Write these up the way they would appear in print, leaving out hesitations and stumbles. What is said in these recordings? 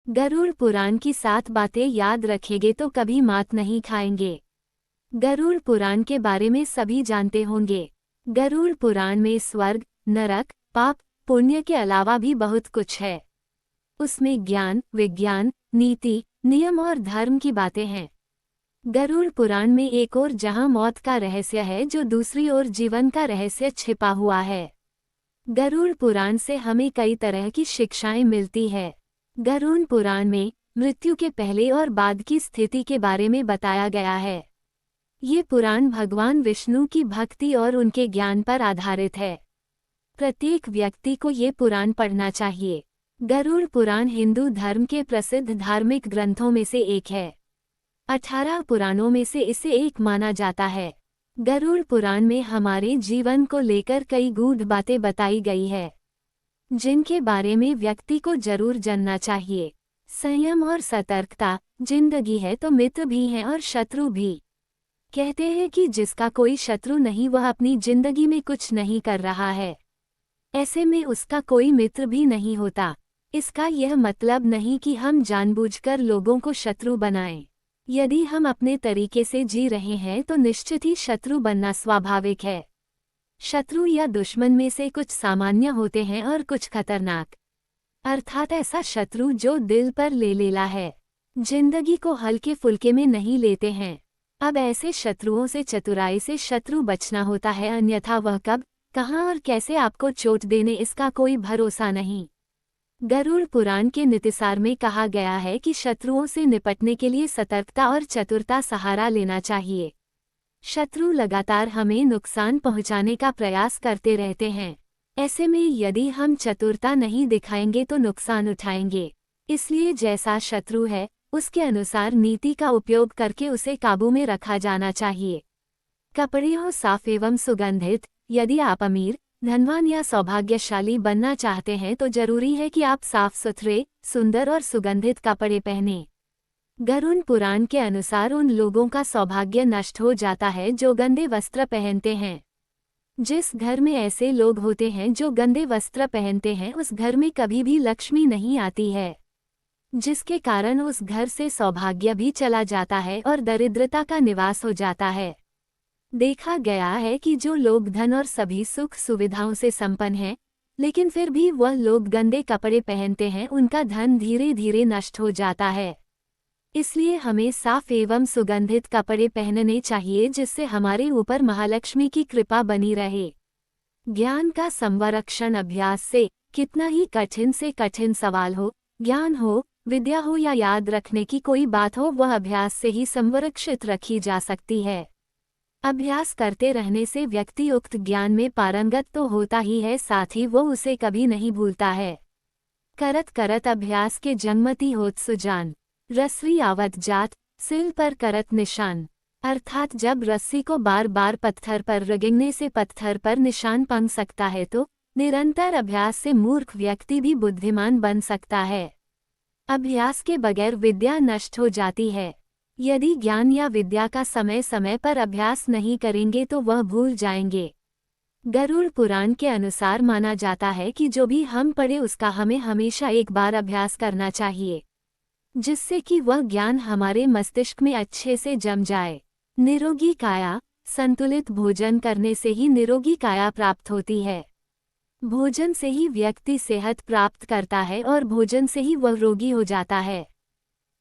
गरुड़ पुराण की 7 बातें याद रखेंगे तो कभी मात नहीं खाएंगे। गरुड़ पुराण के बारे में सभी जानते होंगे। गरुड़ पुराण में स्वर्ग, नरक, पाप, पुण्य के अलावा भी बहुत कुछ है। उसमें ज्ञान, विज्ञान, नीति, नियम और धर्म की बातें हैं। गरुड़ पुराण में एक ओर जहां मौत का रहस्य है, जो दूसरी ओर जीवन का रहस्य छिपा हुआ है। गरुड़ पुराण से हमें कई तरह की शिक्षाएं मिलती है। गरुड़ पुराण में मृत्यु के पहले और बाद की स्थिति के बारे में बताया गया है। ये पुराण भगवान विष्णु की भक्ति और उनके ज्ञान पर आधारित है। प्रत्येक व्यक्ति को ये पुराण पढ़ना चाहिए। गरुड़ पुराण हिंदू धर्म के प्रसिद्ध धार्मिक ग्रंथों में से एक है। 18 पुराणों में से इसे एक माना जाता है। गरुड़ पुराण में हमारे जीवन को लेकर कई गूढ़ बातें बताई गई है, जिनके बारे में व्यक्ति को जरूर जानना चाहिए। संयम और सतर्कता, जिंदगी है तो मित्र भी हैं और शत्रु भी। कहते हैं कि जिसका कोई शत्रु नहीं वह अपनी जिंदगी में कुछ नहीं कर रहा है, ऐसे में उसका कोई मित्र भी नहीं होता। इसका यह मतलब नहीं कि हम जानबूझकर लोगों को शत्रु बनाएं। यदि हम अपने तरीके से जी रहे हैं तो निश्चित ही शत्रु बनना स्वाभाविक है। शत्रु या दुश्मन में से कुछ सामान्य होते हैं और कुछ खतरनाक, अर्थात ऐसा शत्रु जो दिल पर ले लेला है, जिंदगी को हल्के फुल्के में नहीं लेते हैं। अब ऐसे शत्रुओं से चतुराई से शत्रु बचना होता है, अन्यथा वह कब, कहाँ और कैसे आपको चोट देने इसका कोई भरोसा नहीं। गरुड़ पुराण के नीतिसार में कहा गया है कि शत्रुओं से निपटने के लिए सतर्कता और चतुरता सहारा लेना चाहिए। शत्रु लगातार हमें नुकसान पहुंचाने का प्रयास करते रहते हैं। ऐसे में यदि हम चतुरता नहीं दिखाएंगे तो नुकसान उठाएंगे। इसलिए जैसा शत्रु है उसके अनुसार नीति का उपयोग करके उसे काबू में रखा जाना चाहिए। कपड़े हो साफ एवं सुगंधित। यदि आप अमीर, धनवान या सौभाग्यशाली बनना चाहते हैं तो जरूरी है कि आप साफ सुथरे, सुंदर और सुगंधित कपड़े पहनें। गरुड़ पुराण के अनुसार उन लोगों का सौभाग्य नष्ट हो जाता है जो गंदे वस्त्र पहनते हैं। जिस घर में ऐसे लोग होते हैं जो गंदे वस्त्र पहनते हैं, उस घर में कभी भी लक्ष्मी नहीं आती है, जिसके कारण उस घर से सौभाग्य भी चला जाता है और दरिद्रता का निवास हो जाता है। देखा गया है कि जो लोग धन और सभी सुख सुविधाओं से संपन्न हैं, लेकिन फिर भी वह लोग गंदे कपड़े पहनते हैं, उनका धन धीरे धीरे नष्ट हो जाता है। इसलिए हमें साफ एवं सुगंधित कपड़े पहनने चाहिए, जिससे हमारे ऊपर महालक्ष्मी की कृपा बनी रहे। ज्ञान का संरक्षण अभ्यास से, कितना ही कठिन से कठिन सवाल हो, ज्ञान हो, विद्या हो या याद रखने की कोई बात हो, वह अभ्यास से ही संरक्षित रखी जा सकती है। अभ्यास करते रहने से व्यक्ति उक्त ज्ञान में पारंगत तो होता ही है, साथ ही वो उसे कभी नहीं भूलता है। करत करत अभ्यास के जन्मति होत सुजान, रस्सी आवत जात, सिल पर करत निशान। अर्थात जब रस्सी को बार बार पत्थर पर रगड़ने से पत्थर पर निशान बन सकता है, तो निरंतर अभ्यास से मूर्ख व्यक्ति भी बुद्धिमान बन सकता है। अभ्यास के बगैर विद्या नष्ट हो जाती है। यदि ज्ञान या विद्या का समय समय पर अभ्यास नहीं करेंगे तो वह भूल जाएंगे। गरुड़ पुराण के अनुसार माना जाता है कि जो भी हम पढ़े उसका हमें हमेशा एक बार अभ्यास करना चाहिए, जिससे कि वह ज्ञान हमारे मस्तिष्क में अच्छे से जम जाए। निरोगी काया, संतुलित भोजन करने से ही निरोगी काया प्राप्त होती है। भोजन से ही व्यक्ति सेहत प्राप्त करता है और भोजन से ही वह रोगी हो जाता है।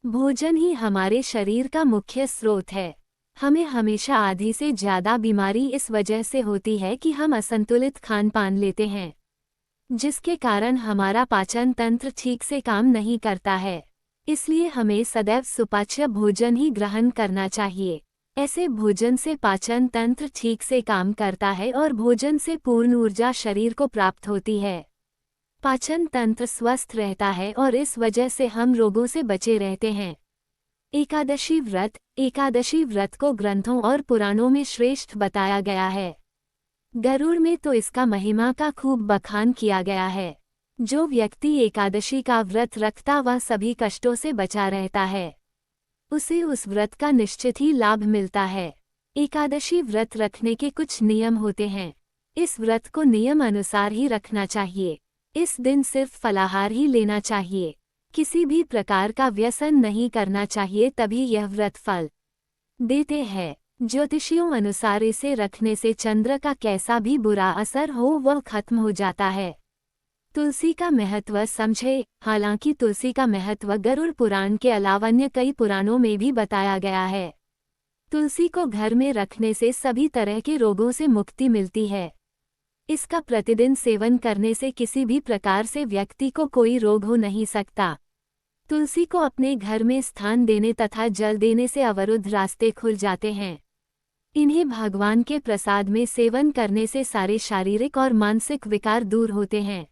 भोजन ही हमारे शरीर का मुख्य स्रोत है। हमें हमेशा आधी से ज्यादा बीमारी इस वजह से होती है कि हम असंतुलित खान पान लेते हैं, जिसके कारण हमारा पाचन तंत्र ठीक से काम नहीं करता है। इसलिए हमें सदैव सुपाच्य भोजन ही ग्रहण करना चाहिए। ऐसे भोजन से पाचन तंत्र ठीक से काम करता है और भोजन से पूर्ण ऊर्जा शरीर को प्राप्त होती है। पाचन तंत्र स्वस्थ रहता है और इस वजह से हम रोगों से बचे रहते हैं। एकादशी व्रत को ग्रंथों और पुराणों में श्रेष्ठ बताया गया है। गरुड़ में तो इसका महिमा का खूब बखान किया गया है। जो व्यक्ति एकादशी का व्रत रखता वह सभी कष्टों से बचा रहता है, उसे उस व्रत का निश्चित ही लाभ मिलता है। एकादशी व्रत रखने के कुछ नियम होते हैं। इस व्रत को नियम अनुसार ही रखना चाहिए। इस दिन सिर्फ फलाहार ही लेना चाहिए। किसी भी प्रकार का व्यसन नहीं करना चाहिए, तभी यह व्रत फल देते हैं। ज्योतिषियों अनुसार इसे रखने से चंद्र का कैसा भी बुरा असर हो वह खत्म हो जाता है। तुलसी का महत्व समझे। हालांकि तुलसी का महत्व गरुड़ पुराण के अलावा अन्य कई पुराणों में भी बताया गया है। तुलसी को घर में रखने से सभी तरह के रोगों से मुक्ति मिलती है। इसका प्रतिदिन सेवन करने से किसी भी प्रकार से व्यक्ति को कोई रोग हो नहीं सकता। तुलसी को अपने घर में स्थान देने तथा जल देने से अवरुद्ध रास्ते खुल जाते हैं। इन्हें भगवान के प्रसाद में सेवन करने से सारे शारीरिक और मानसिक विकार दूर होते हैं।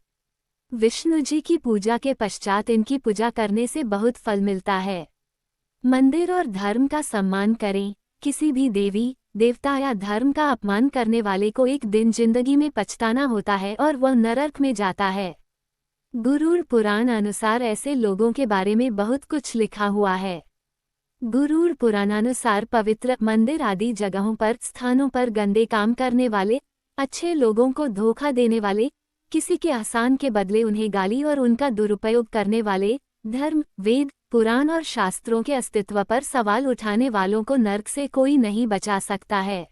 विष्णु जी की पूजा के पश्चात इनकी पूजा करने से बहुत फल मिलता है। मंदिर और धर्म का सम्मान करें। किसी भी देवी, देवता या धर्म का अपमान करने वाले को एक दिन जिंदगी में पछताना होता है और वह नरक में जाता है। गरुड़ पुराण अनुसार ऐसे लोगों के बारे में बहुत कुछ लिखा हुआ है। गरुड़ पुराणानुसार पवित्र मंदिर आदि जगहों पर, स्थानों पर गंदे काम करने वाले, अच्छे लोगों को धोखा देने वाले, किसी के एहसान के बदले उन्हें गाली और उनका दुरुपयोग करने वाले, धर्म, वेद, पुराण और शास्त्रों के अस्तित्व पर सवाल उठाने वालों को नरक से कोई नहीं बचा सकता है।